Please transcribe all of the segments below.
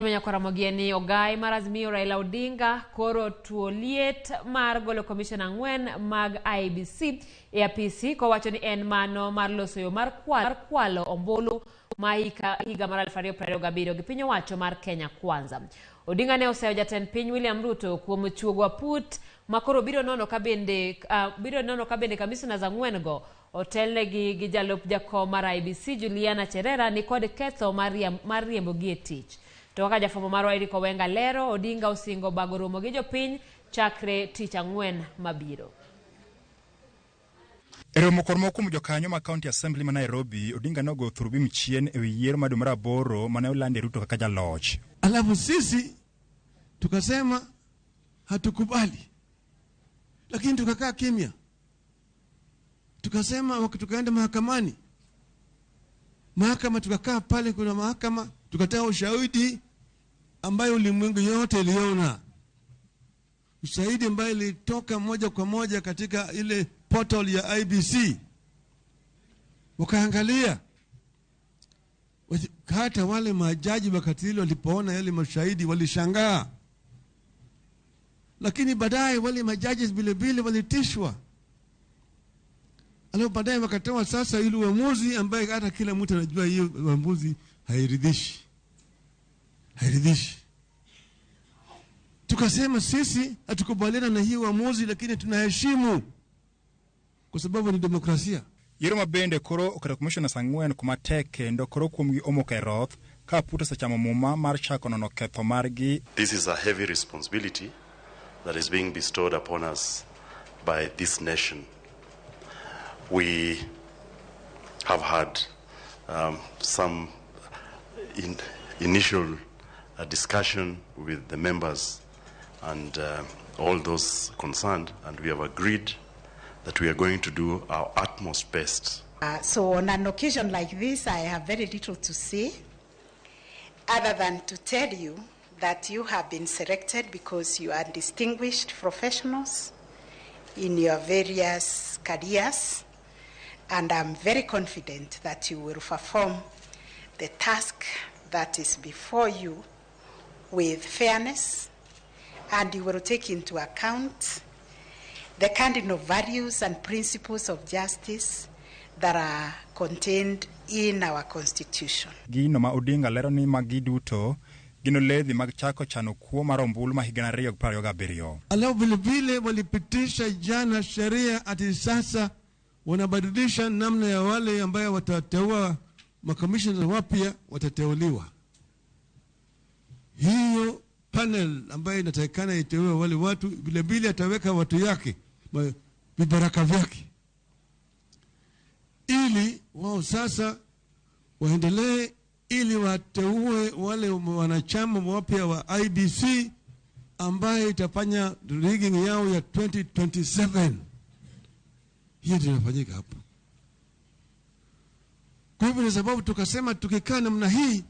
Menya kwa Ramogi ni ogai marazimio Raila Odinga koro tuoliet mar golo commission ang'wen mag IBC e apisi ko wacho ni en mano mar loso yo mar kwalo ombulu ma higa mar 2027 gi piny owacho mar Kenya Kwanza. Odinga ne oseyo jatend piny William Ruto kuom chuogo aput makoro biro nono kabende commissioners ang'wen go otelnegi gi jalup jakom mar IBC Juliana Cherera ni kod ketho mar riembo gi e tich. To kaka jafwambo marwa Eriko Wenga lero, Odinga osingo bago romo gi jopiny chakre tich ang'wen mabiro. Romo kormo kuom jokanyo ma County Assembly ma Nairobi, Odinga nogo thurubi mchien ewi yiero ma dwe mar 8 mane olande Ruto kaka jaloch. Alafu sisi tukasema hatukubali. Lakini tukakaa kimya. Tukasema tukaenda mahakamani. Mahakama tukakaa pale, kuna mahakama tukatoa ushahidi ambayo ulimwengu yote iliona. Ushahidi ambayo ilitoka moja kwa moja katika ile portal ya IBC. Wakaangalia. Hata wale majaji wakati hilo walipoona yale mashahidi walishangaa. Lakini baadaye wale majaji vile walitishwa. Alafu baadaye wakatoa sasa ile uamuzi ambaye hata kila mtu anajua hiyo uamuzi hairidhishi. Tukasema sisi hatukubaliana na hiyo uamuzi, lakini tunaheshimu kwa sababu ni demokrasia. Yiero mabende koro okata commissioners ang'wen kuma tek kendo koro kuomgi omoke roth ka puto sechamo muma mar chako nono ketho margi. This is a heavy responsibility that is being bestowed upon us by this nation. We have had some initial discussion with the members and all those concerned, and we have agreed that we are going to do our utmost best. So on an occasion like this, I have very little to say, other than to tell you that you have been selected because you are distinguished professionals in your various careers, and I'm very confident that you will perform the task that is before you with fairness, and you will take into account the cardinal values and principles of justice that are contained in our constitution. Gino ma Odinga lero ni magi duto gino ledhi mag chako chano kuo mar ombulu ma higa 2027. Alafu vile walipitisha jana sheria ati sasa wanabadilisha namna ya wale ambao watateua makomishona wapya watateuliwa. Hiyo panel ambayo inatakikana iteue wale watu vile ataweka watu yake vibaraka vyake, ili wao sasa waendelee ili wateue wale wanachama wapya wa IBC ambaye itafanya rigging yao ya 2027. Hiyo ndio inafanyika hapo. Kwa hivyo ni sababu tukasema tukikaa namna hii,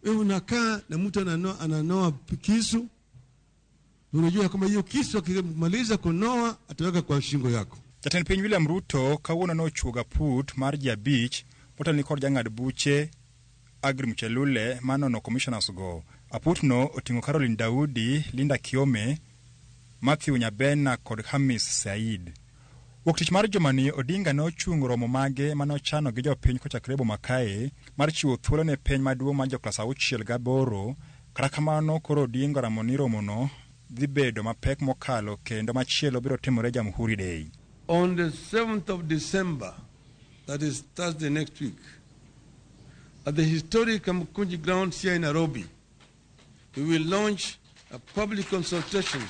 wewe unakaa na mtu ananoa kisu, unajua kama hiyo kisu akimaliza kunoa ataweka kwa shingo yako. Jatend piny William Ruto kawuono nochuoga put mar jabich portal ni kod jang'ad buche Agri Mchelule manono commissioners go. Aputno oting'o Caroline Daudi, Linda Kiome, Matthew Nyabena kod Hamis Said. Wuok mar jomani Odinga nochungo romo mage manochano gi jopiny kochakre boma kae mar chiwo thuolo ne piny maduong' mar joklas 6 kata kamano koro Odinga ramoni romono dhi bedo mapek mokalo kendo machielo biro timore Jamhuri Day. On the 7th of December, that is Thursday next week, at the historic Kamkunji grounds here in Nairobi, we will launch a public consultations.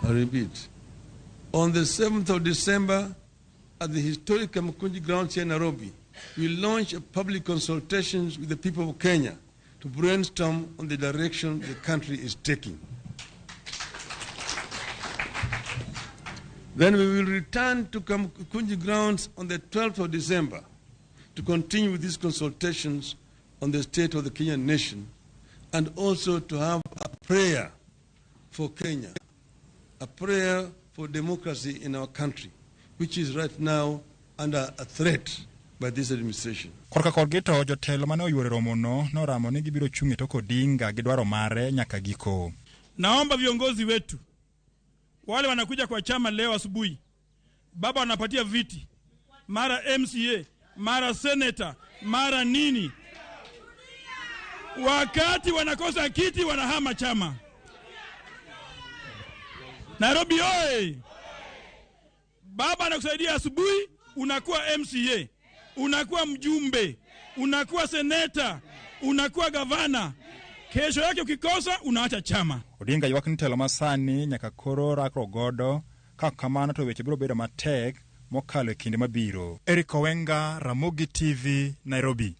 I repeat, on the 7th of December, at the historic Kamkunji grounds here in Nairobi, we will launch a public consultations with the people of Kenya to brainstorm on the direction the country is taking. Then we will return to Kamkunji grounds on the 12th of December to continue with these consultations on the state of the Kenyan nation, and also to have a prayer for Kenya, a prayer for democracy in our country, which is right now under a threat by this administration. Korka korgito jotelo mane oyuore romono noramo ni gibiro chung'e tok Odinga gi dwaro mare nyaka giko. Naomba viongozi wetu wale wanakuja kwa chama leo asubuhi, baba wanapatia viti, mara MCA, mara senator, mara nini, wakati wanakosa kiti wanahama chama. Nairobi oye! Baba anakusaidia asubuhi, unakuwa MCA, unakuwa mjumbe, unakuwa senator, unakuwa gavana. Kesho yake ukikosa unaacha chama. Odinga ywak ni telo masani nyaka koro rakro godo, kaka kamano to weche biro bedo matek mokalo e kinde mabiro. Eric Owenga, Ramogi TV, Nairobi.